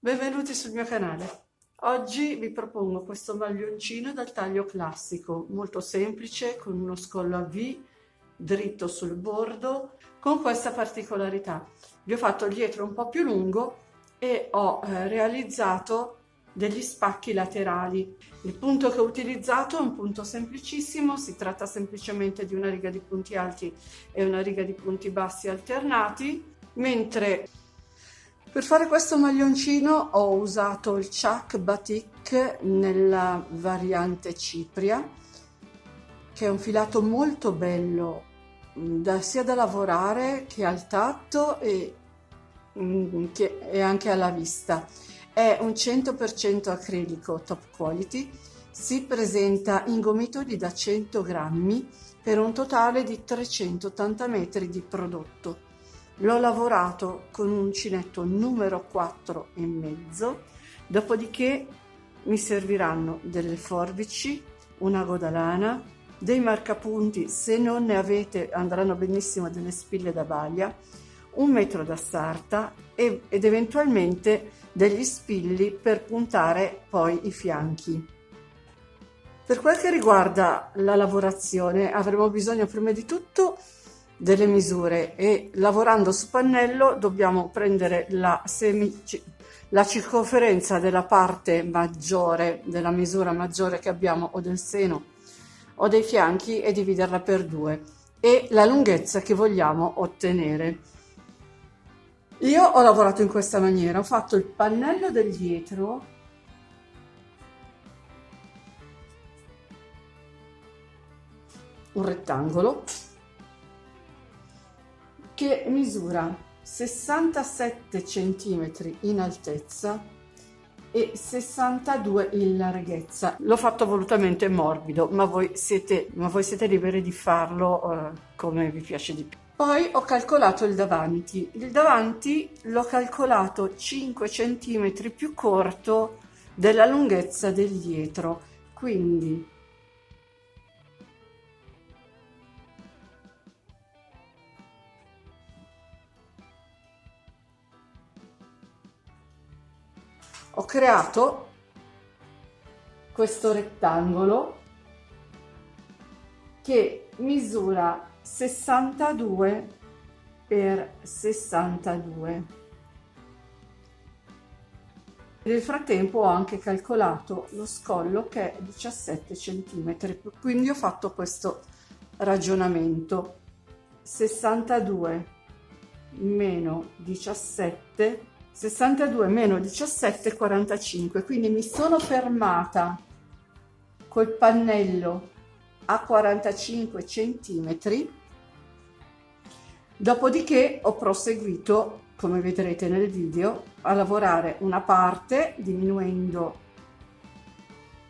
Benvenuti sul mio canale. Oggi vi propongo questo maglioncino dal taglio classico, molto semplice, con uno scollo a V, dritto sul bordo, con questa particolarità. Vi ho fatto il dietro un po' più lungo e ho realizzato degli spacchi laterali. Il punto che ho utilizzato è un punto semplicissimo, si tratta semplicemente di una riga di punti alti e una riga di punti bassi alternati, mentre per fare questo maglioncino ho usato il Chuck Batik nella variante Cipria, che è un filato molto bello sia da lavorare che al tatto e anche alla vista. È un 100% acrilico top quality, si presenta in gomitoli da 100 grammi per un totale di 380 metri di prodotto. L'ho lavorato con un uncinetto numero 4 e mezzo, dopodiché mi serviranno delle forbici, un ago da lana, dei marcapunti, se non ne avete andranno benissimo delle spille da baglia, un metro da sarta ed eventualmente degli spilli per puntare poi i fianchi. Per quel che riguarda la lavorazione avremo bisogno prima di tutto delle misure e lavorando su pannello dobbiamo prendere la circonferenza della parte maggiore, della misura maggiore che abbiamo o del seno o dei fianchi e dividerla per due e la lunghezza che vogliamo ottenere. Io ho lavorato in questa maniera, ho fatto il pannello del dietro un rettangolo che misura 67 cm in altezza e 62 in larghezza. L'ho fatto volutamente morbido, ma voi siete liberi di farlo come vi piace di più. Poi ho calcolato il davanti. Il davanti l'ho calcolato 5 cm più corto della lunghezza del dietro, quindi ho creato questo rettangolo che misura 62 per 62. Nel frattempo ho anche calcolato lo scollo che è 17 cm, quindi ho fatto questo ragionamento. 62 meno 17, 62 meno 17, 45, quindi mi sono fermata col pannello a 45 centimetri, dopodiché ho proseguito, come vedrete nel video, a lavorare una parte diminuendo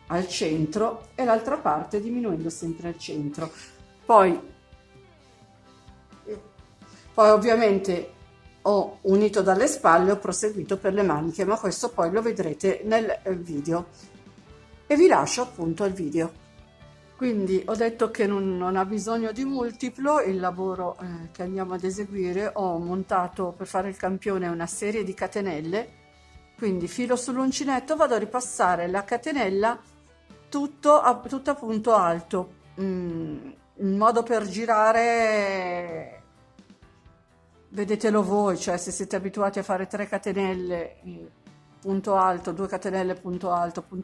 al centro e l'altra parte diminuendo sempre al centro. Poi ovviamente ho unito dalle spalle, ho proseguito per le maniche, ma questo poi lo vedrete nel video e vi lascio appunto al video. Quindi ho detto che non ha bisogno di multiplo il lavoro che andiamo ad eseguire. Ho montato per fare il campione una serie di catenelle, quindi filo sull'uncinetto, vado a ripassare la catenella tutta a punto alto, in modo per girare, vedetelo voi, cioè se siete abituati a fare 3 catenelle punto alto, 2 catenelle punto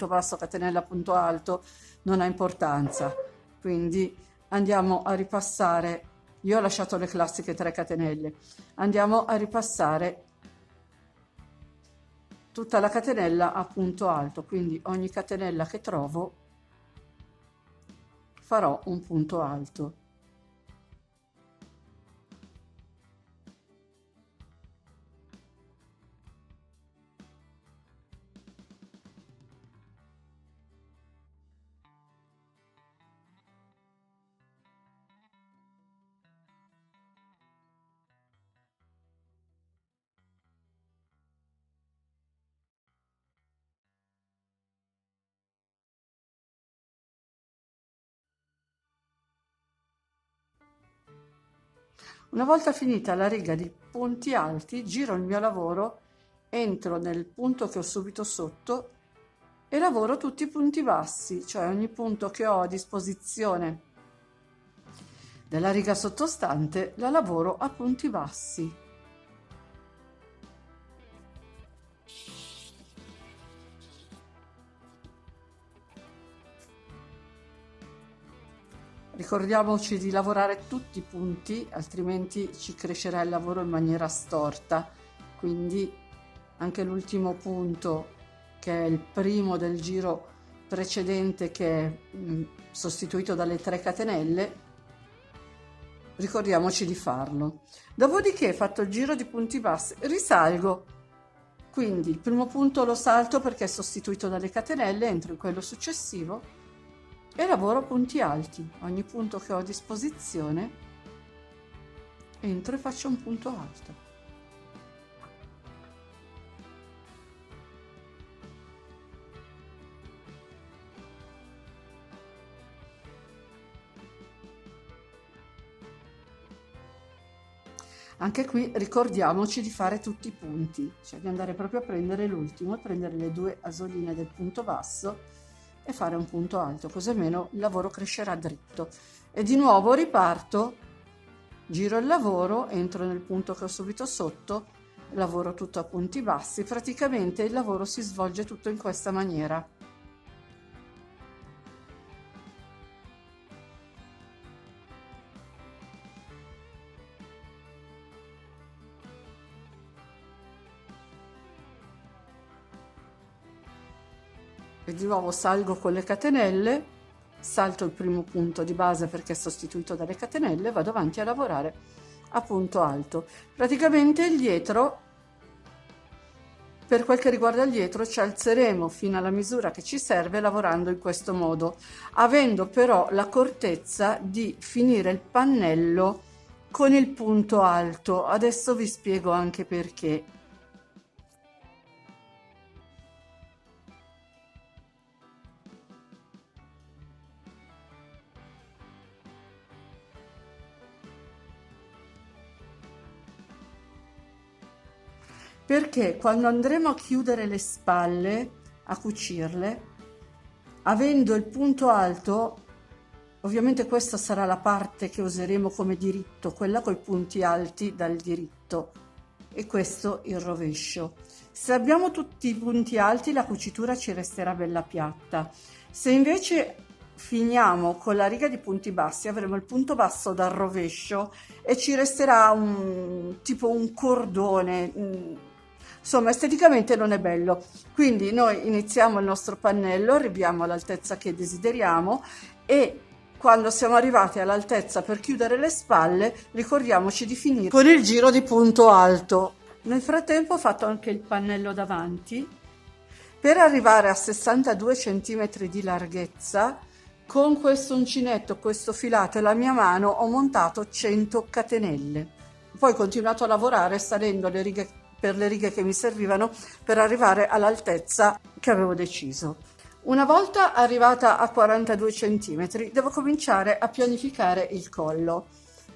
basso, catenella punto alto, non ha importanza. Quindi andiamo a ripassare, io ho lasciato le classiche 3 catenelle, andiamo a ripassare tutta la catenella a punto alto, quindi ogni catenella che trovo farò un punto alto. Una volta finita la riga di punti alti, giro il mio lavoro entro nel punto che ho subito sotto e lavoro tutti i punti bassi, cioè ogni punto che ho a disposizione della riga sottostante la lavoro a punti bassi. Ricordiamoci di lavorare tutti i punti, altrimenti ci crescerà il lavoro in maniera storta. Quindi anche l'ultimo punto, che è il primo del giro precedente, che è sostituito dalle 3 catenelle, ricordiamoci di farlo. Dopodiché, fatto il giro di punti bassi, risalgo. Quindi il primo punto lo salto perché è sostituito dalle catenelle, entro in quello successivo e lavoro punti alti. Ogni punto che ho a disposizione entro e faccio un punto alto. Anche qui ricordiamoci di fare tutti i punti, cioè di andare proprio a prendere l'ultimo, prendere le 2 asoline del punto basso e fare un punto alto, così almeno il lavoro crescerà dritto. E di nuovo riparto, giro il lavoro, entro nel punto che ho subito sotto, lavoro tutto a punti bassi. Praticamente il lavoro si svolge tutto in questa maniera. E di nuovo salgo con le catenelle, salto il primo punto di base perché è sostituito dalle catenelle e vado avanti a lavorare a punto alto. Praticamente il dietro, per quel che riguarda il dietro, ci alzeremo fino alla misura che ci serve lavorando in questo modo, avendo però l'accortezza di finire il pannello con il punto alto. Adesso vi spiego anche perché. Perché quando andremo a chiudere le spalle, a cucirle, avendo il punto alto, ovviamente questa sarà la parte che useremo come diritto, quella coi punti alti dal diritto, e questo il rovescio. Se abbiamo tutti i punti alti, la cucitura ci resterà bella piatta. Se invece finiamo con la riga di punti bassi, avremo il punto basso dal rovescio e ci resterà tipo un cordone. Insomma, esteticamente non è bello. Quindi noi iniziamo il nostro pannello, arriviamo all'altezza che desideriamo e quando siamo arrivati all'altezza per chiudere le spalle, ricordiamoci di finire con il giro di punto alto. Nel frattempo ho fatto anche il pannello davanti per arrivare a 62 cm di larghezza. Con questo uncinetto, questo filato e la mia mano ho montato 100 catenelle. Poi ho continuato a lavorare salendo le righe per le righe che mi servivano per arrivare all'altezza che avevo deciso. Una volta arrivata a 42 cm devo cominciare a pianificare il collo.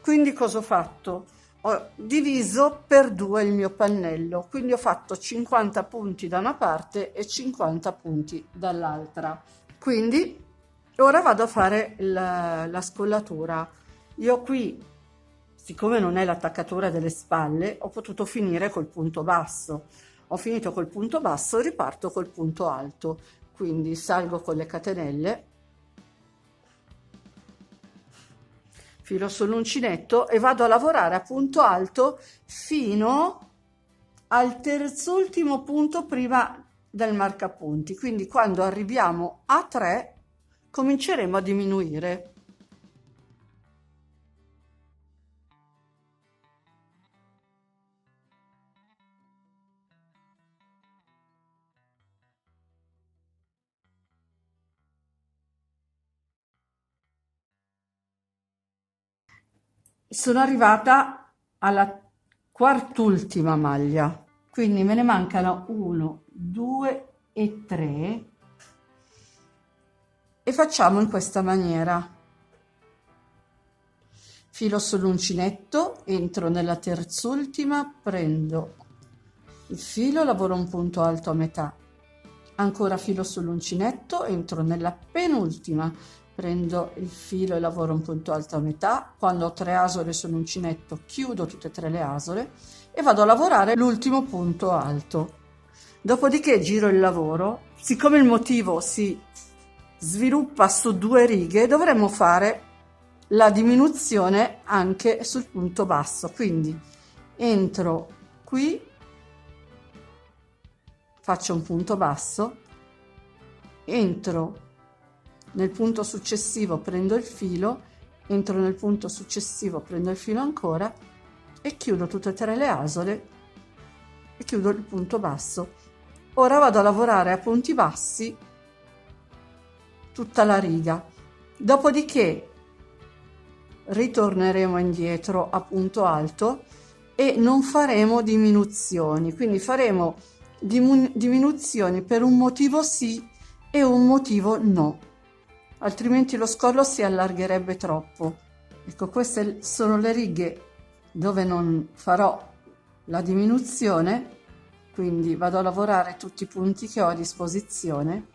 Quindi cosa ho fatto? Ho diviso per 2 il mio pannello, quindi ho fatto 50 punti da una parte e 50 punti dall'altra. Quindi ora vado a fare la scollatura. Io qui, siccome non è l'attaccatura delle spalle, ho potuto finire col punto basso. Ho finito col punto basso, riparto col punto alto. Quindi salgo con le catenelle, filo sull'uncinetto e vado a lavorare a punto alto fino al terzultimo punto prima del marcapunti. Quindi quando arriviamo a 3 cominceremo a diminuire. Sono arrivata alla quart'ultima maglia, quindi me ne mancano 1, 2 e 3 e facciamo in questa maniera. Filo sull'uncinetto, entro nella terzultima, prendo il filo, lavoro un punto alto a metà, ancora filo sull'uncinetto, entro nella penultima, prendo il filo e lavoro un punto alto a metà. Quando ho 3 asole sull'uncinetto chiudo tutte e 3 le asole e vado a lavorare l'ultimo punto alto. Dopodiché giro il lavoro. Siccome il motivo si sviluppa su 2 righe, dovremmo fare la diminuzione anche sul punto basso, quindi entro qui, faccio un punto basso, entro nel punto successivo, prendo il filo, entro nel punto successivo, prendo il filo ancora e chiudo tutte e 3 le asole e chiudo il punto basso. Ora vado a lavorare a punti bassi tutta la riga, dopodiché ritorneremo indietro a punto alto e non faremo diminuzioni, quindi faremo diminuzioni per un motivo sì e un motivo no, altrimenti lo scollo si allargherebbe troppo. Ecco, queste sono le righe dove non farò la diminuzione, quindi vado a lavorare tutti i punti che ho a disposizione,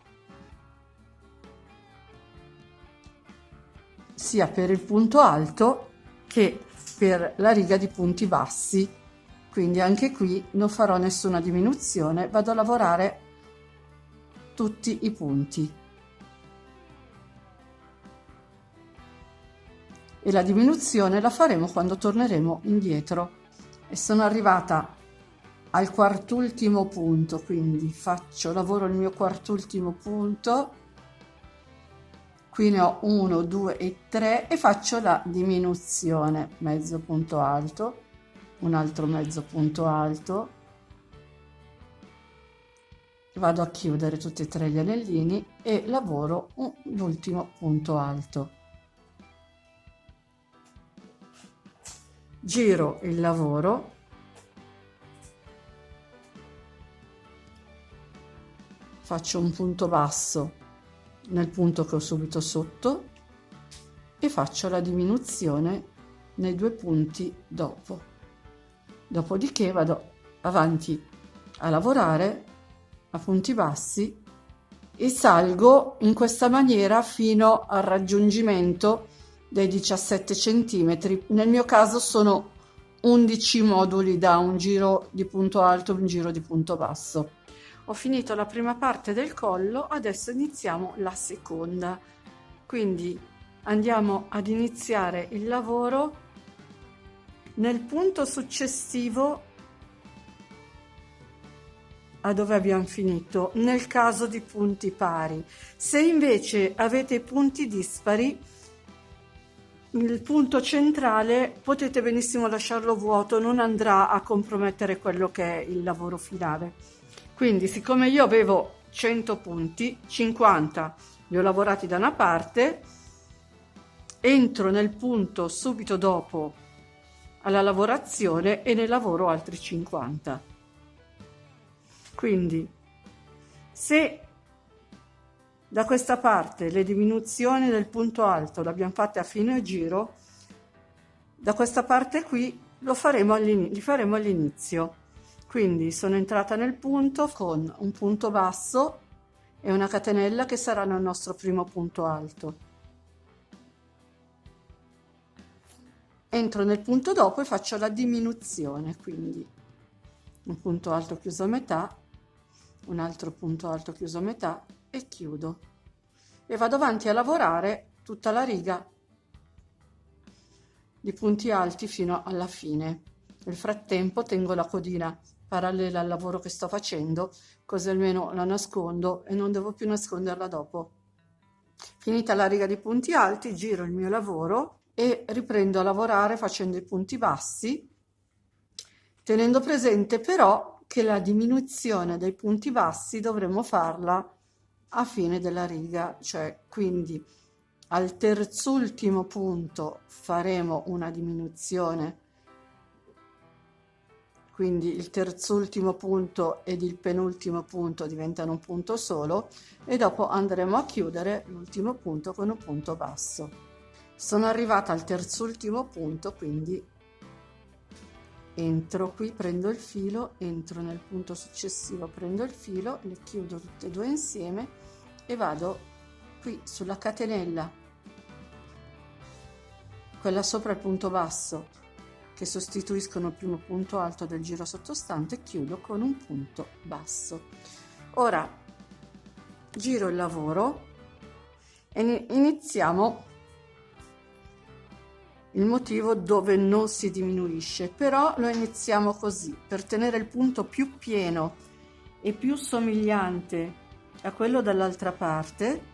sia per il punto alto che per la riga di punti bassi, quindi anche qui non farò nessuna diminuzione, vado a lavorare tutti i punti e la diminuzione la faremo quando torneremo indietro. E sono arrivata al quartultimo punto, quindi lavoro il mio quartultimo punto. Qui ne ho 1, 2 e 3 e faccio la diminuzione, mezzo punto alto, un altro mezzo punto alto, vado a chiudere tutti e 3 gli anellini e lavoro l'ultimo punto alto. Giro il lavoro, faccio un punto basso nel punto che ho subito sotto e faccio la diminuzione nei 2 punti dopo. Dopodiché vado avanti a lavorare a punti bassi e salgo in questa maniera fino al raggiungimento dei 17 centimetri. Nel mio caso sono 11 moduli da un giro di punto alto e un giro di punto basso. Ho finito la prima parte del collo, adesso iniziamo la seconda. Quindi andiamo ad iniziare il lavoro nel punto successivo a dove abbiamo finito, nel caso di punti pari. Se invece avete punti dispari, il punto centrale potete benissimo lasciarlo vuoto, non andrà a compromettere quello che è il lavoro finale. Quindi, siccome io avevo 100 punti, 50 li ho lavorati da una parte, entro nel punto subito dopo alla lavorazione e ne lavoro altri 50. Quindi, se da questa parte le diminuzioni del punto alto le abbiamo fatte a fine giro, da questa parte qui li faremo all'inizio. Quindi sono entrata nel punto con un punto basso e una catenella che saranno il nostro primo punto alto. Entro nel punto dopo e faccio la diminuzione, quindi un punto alto chiuso a metà, un altro punto alto chiuso a metà e chiudo. E vado avanti a lavorare tutta la riga di punti alti fino alla fine. Nel frattempo tengo la codina parallela al lavoro che sto facendo, così almeno la nascondo e non devo più nasconderla dopo. Finita la riga di punti alti, giro il mio lavoro e riprendo a lavorare facendo i punti bassi, tenendo presente però che la diminuzione dei punti bassi dovremo farla a fine della riga, cioè quindi al terzultimo punto faremo una diminuzione, quindi il terzultimo punto ed il penultimo punto diventano un punto solo e dopo andremo a chiudere l'ultimo punto con un punto basso. Sono arrivata al terzultimo punto, quindi entro qui, prendo il filo, entro nel punto successivo, prendo il filo, le chiudo tutte e due insieme e vado qui sulla catenella, quella sopra il punto basso, che sostituiscono il primo punto alto del giro sottostante, chiudo con un punto basso. Ora giro il lavoro e iniziamo il motivo dove non si diminuisce, però lo iniziamo così per tenere il punto più pieno e più somigliante a quello dall'altra parte.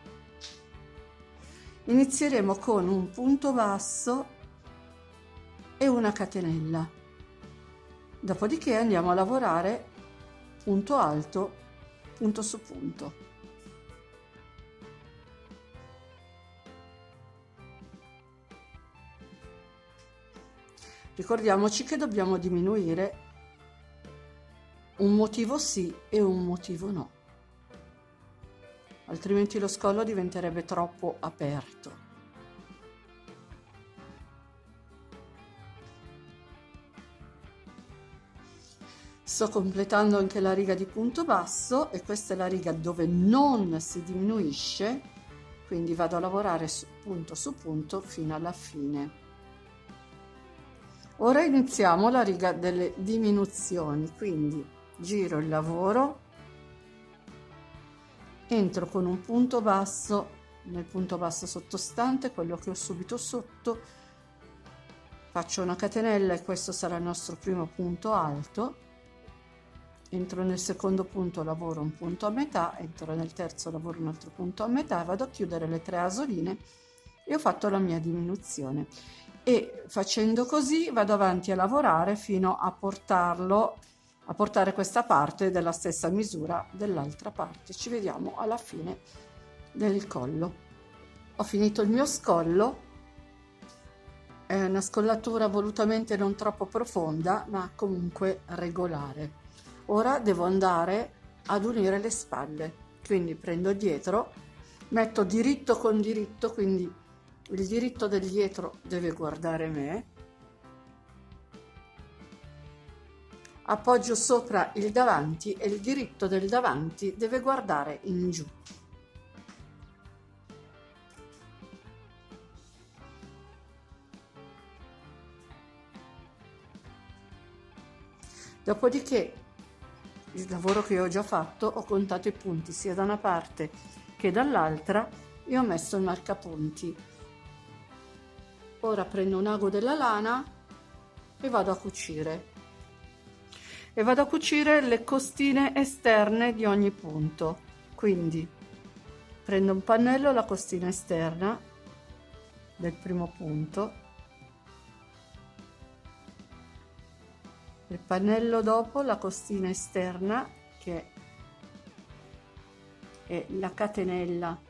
Inizieremo con un punto basso e una catenella, dopodiché andiamo a lavorare punto alto, punto su punto. Ricordiamoci che dobbiamo diminuire un motivo sì e un motivo no, altrimenti lo scollo diventerebbe troppo aperto. Sto completando anche la riga di punto basso e questa è la riga dove non si diminuisce, quindi vado a lavorare su punto fino alla fine. Ora iniziamo la riga delle diminuzioni, quindi giro il lavoro, entro con un punto basso nel punto basso sottostante, quello che ho subito sotto, faccio una catenella e questo sarà il nostro primo punto alto. Entro nel secondo punto, lavoro un punto a metà, entro nel terzo, lavoro un altro punto a metà, vado a chiudere le 3 asoline e ho fatto la mia diminuzione. E facendo così vado avanti a lavorare fino a portare questa parte della stessa misura dell'altra parte. Ci vediamo alla fine del collo. Ho finito il mio scollo, è una scollatura volutamente non troppo profonda, ma comunque regolare. Ora devo andare ad unire le spalle, quindi prendo dietro, metto diritto con diritto, quindi il diritto del dietro deve guardare me, appoggio sopra il davanti e il diritto del davanti deve guardare in giù. Dopodiché il lavoro che ho già fatto, ho contato i punti sia da una parte che dall'altra e ho messo il marcapunti. Ora prendo un ago della lana e vado a cucire. E vado a cucire le costine esterne di ogni punto. Quindi prendo un pannello, la costina esterna del primo punto, il pannello dopo la costina esterna che è la catenella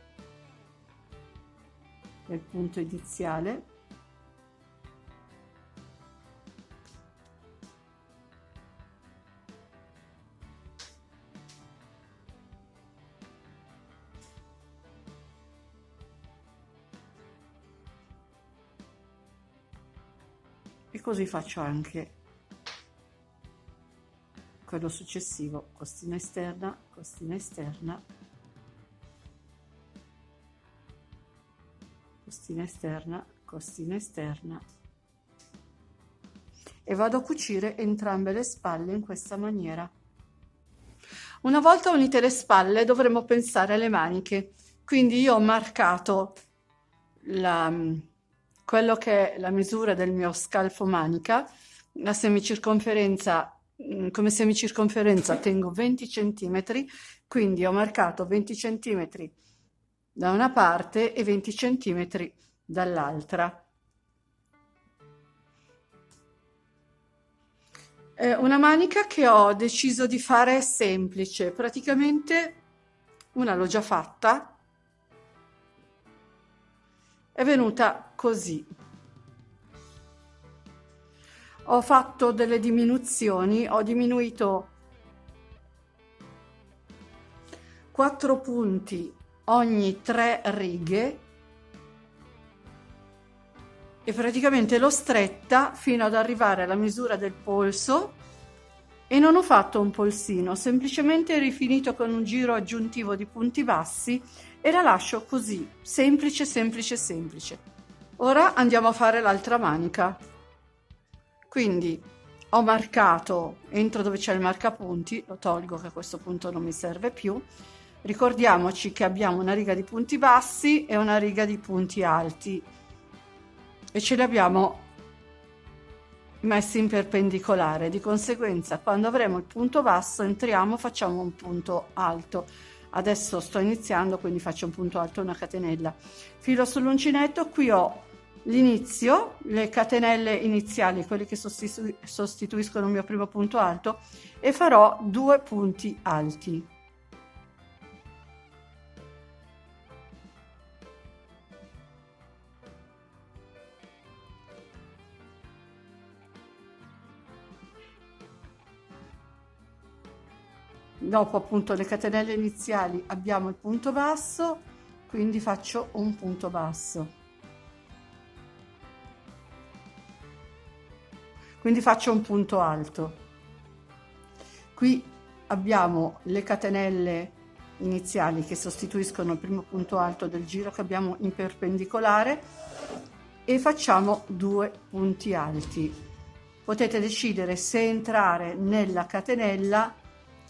del punto iniziale, e così faccio anche quello successivo, costina esterna, costina esterna, costina esterna, costina esterna, e vado a cucire entrambe le spalle in questa maniera. Una volta unite le spalle dovremo pensare alle maniche, quindi io ho marcato quello che è la misura del mio scalfo manica, la semicirconferenza. Come semicirconferenza tengo 20 centimetri, quindi ho marcato 20 centimetri da una parte e 20 centimetri dall'altra. Una manica che ho deciso di fare semplice, praticamente una l'ho già fatta, è venuta così. Ho fatto delle diminuzioni, ho diminuito 4 punti ogni 3 righe e praticamente l'ho stretta fino ad arrivare alla misura del polso e non ho fatto un polsino, semplicemente rifinito con un giro aggiuntivo di punti bassi e la lascio così, semplice, semplice, semplice. Ora andiamo a fare l'altra manica. Quindi ho marcato entro dove c'è il marcapunti, lo tolgo che a questo punto non mi serve più. Ricordiamoci che abbiamo una riga di punti bassi e una riga di punti alti e ce li abbiamo messi in perpendicolare, di conseguenza quando avremo il punto basso entriamo, facciamo un punto alto. Adesso sto iniziando, quindi faccio un punto alto, una catenella, filo sull'uncinetto, qui ho l'inizio, le catenelle iniziali, quelle che sostituiscono il mio primo punto alto, e farò 2 punti alti. Dopo appunto le catenelle iniziali abbiamo il punto basso, quindi faccio un punto basso, quindi faccio un punto alto. Qui abbiamo le catenelle iniziali che sostituiscono il primo punto alto del giro che abbiamo in perpendicolare e facciamo 2 punti alti. Potete decidere se entrare nella catenella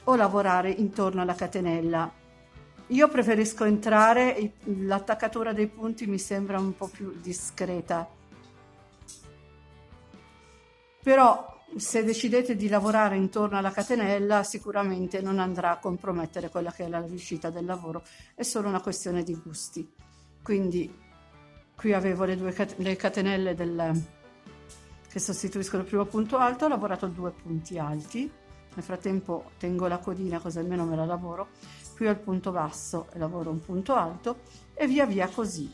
o lavorare intorno alla catenella. Io preferisco entrare, l'attaccatura dei punti mi sembra un po' più discreta, però se decidete di lavorare intorno alla catenella sicuramente non andrà a compromettere quella che è la riuscita del lavoro, è solo una questione di gusti. Quindi qui avevo le catenelle che sostituiscono il primo punto alto, ho lavorato 2 punti alti. Nel frattempo tengo la codina così almeno me la lavoro. Qui ho il punto basso e lavoro un punto alto e via via così.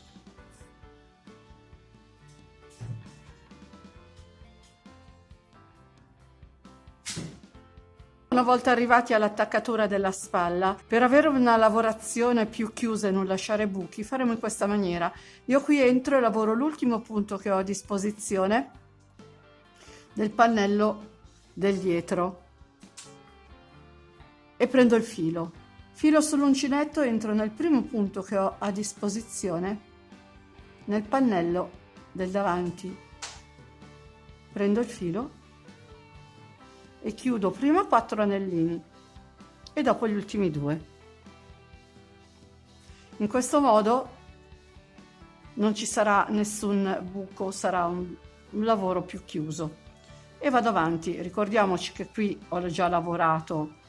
Una volta arrivati all'attaccatura della spalla, per avere una lavorazione più chiusa e non lasciare buchi, faremo in questa maniera. Io qui entro e lavoro l'ultimo punto che ho a disposizione del pannello del dietro. E prendo il filo sull'uncinetto, entro nel primo punto che ho a disposizione nel pannello del davanti, prendo il filo e chiudo prima 4 anellini e dopo gli ultimi 2. In questo modo non ci sarà nessun buco, sarà un lavoro più chiuso e vado avanti. Ricordiamoci che qui ho già lavorato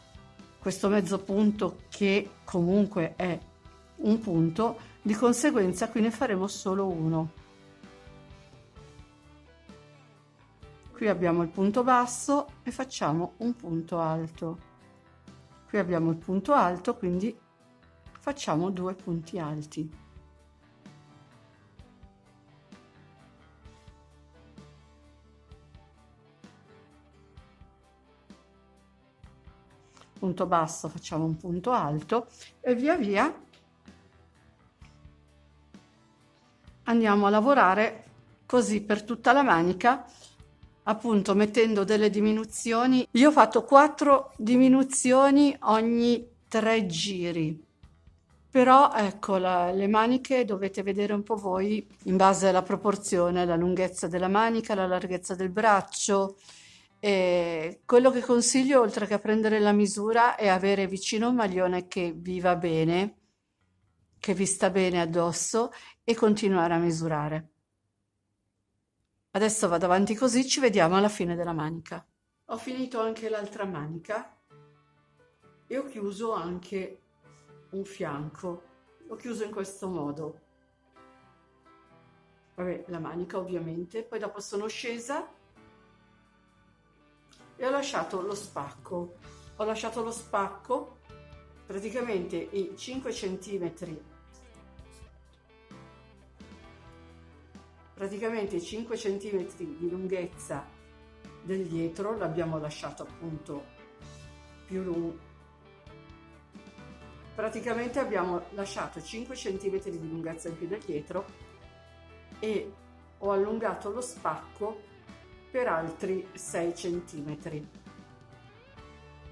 questo mezzo punto che comunque è un punto, di conseguenza qui ne faremo solo uno. Qui abbiamo il punto basso e facciamo un punto alto. Qui abbiamo il punto alto, quindi facciamo 2 punti alti. Punto basso, facciamo un punto alto e via via andiamo a lavorare così per tutta la manica, appunto mettendo delle diminuzioni. Io ho fatto 4 diminuzioni ogni 3 giri, però ecco le maniche dovete vedere un po' voi in base alla proporzione, la lunghezza della manica, la larghezza del braccio. E quello che consiglio, oltre che a prendere la misura, è avere vicino un maglione che vi va bene, che vi sta bene addosso e continuare a misurare. Adesso vado avanti così, ci vediamo alla fine della manica. Ho finito anche l'altra manica e ho chiuso anche un fianco. L'ho chiuso in questo modo. Vabbè, la manica ovviamente, poi dopo sono scesa e ho lasciato lo spacco. Ho lasciato lo spacco, praticamente i 5 centimetri, praticamente i 5 centimetri di lunghezza del dietro l'abbiamo lasciato appunto più lungo. Praticamente abbiamo lasciato 5 centimetri di lunghezza in più del dietro e ho allungato lo spacco per altri 6 centimetri.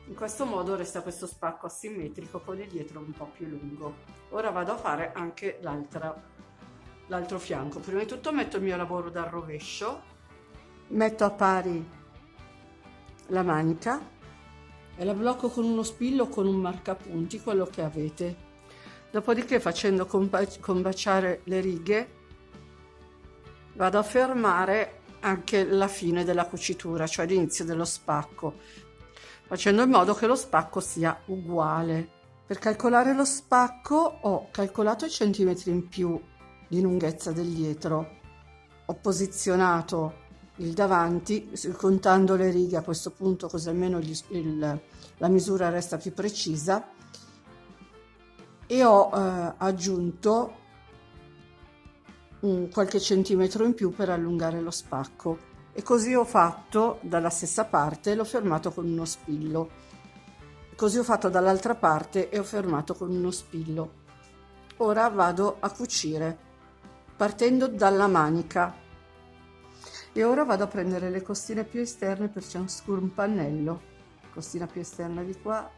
In questo modo resta questo spacco asimmetrico con il dietro un po' più lungo. Ora vado a fare anche l'altro fianco. Prima di tutto metto il mio lavoro dal rovescio, metto a pari la manica e la blocco con uno spillo o con un marcapunti, quello che avete. Dopodiché, facendo combaciare le righe, vado a fermare anche la fine della cucitura, cioè l'inizio dello spacco, facendo in modo che lo spacco sia uguale. Per calcolare lo spacco ho calcolato i centimetri in più di lunghezza del dietro, ho posizionato il davanti contando le righe a questo punto, così almeno la misura resta più precisa, e ho aggiunto qualche centimetro in più per allungare lo spacco, e così ho fatto dalla stessa parte, l'ho fermato con uno spillo, così ho fatto dall'altra parte e ho fermato con uno spillo. Ora vado a cucire partendo dalla manica e ora vado a prendere le costine più esterne per ciascun un pannello, costina più esterna di qua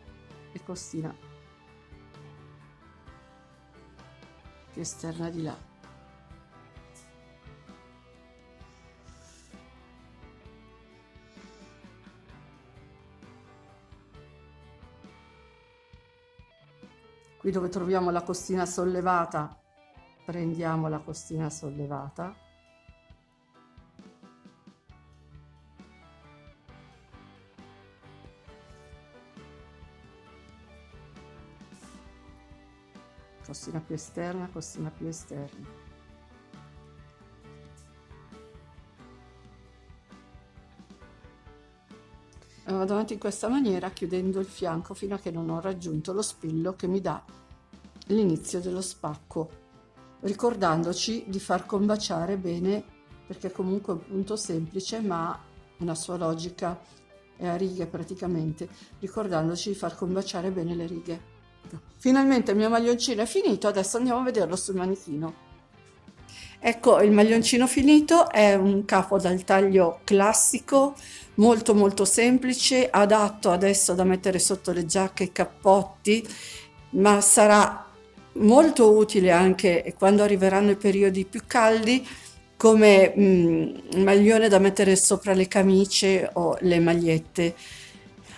e costina più esterna di là. Qui dove troviamo la costina sollevata, prendiamo la costina sollevata costina più esterna, costina più esterna. E vado avanti in questa maniera, chiudendo il fianco fino a che non ho raggiunto lo spillo che mi dà l'inizio dello spacco, ricordandoci di far combaciare bene, perché comunque è un punto semplice ma ha una sua logica, è a righe praticamente, ricordandoci di far combaciare bene le righe. Finalmente il mio maglioncino è finito, adesso andiamo a vederlo sul manichino. Ecco, il maglioncino finito, è un capo dal taglio classico, molto semplice, adatto adesso da mettere sotto le giacche e i cappotti, ma sarà molto utile anche quando arriveranno i periodi più caldi, come maglione da mettere sopra le camicie o le magliette.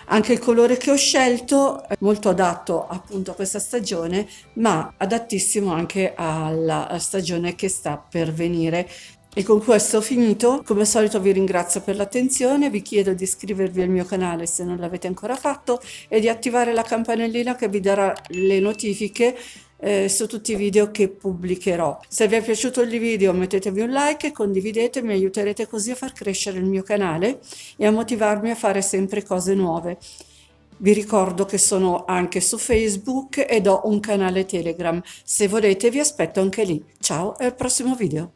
Anche il colore che ho scelto è molto adatto appunto a questa stagione, ma adattissimo anche alla stagione che sta per venire. E con questo ho finito. Come al solito vi ringrazio per l'attenzione, vi chiedo di iscrivervi al mio canale se non l'avete ancora fatto e di attivare la campanellina che vi darà le notifiche su tutti i video che pubblicherò. Se vi è piaciuto il video mettetevi un like e condividete, mi aiuterete così a far crescere il mio canale e a motivarmi a fare sempre cose nuove. Vi ricordo che sono anche su Facebook ed ho un canale Telegram, se volete vi aspetto anche lì. Ciao e al prossimo video!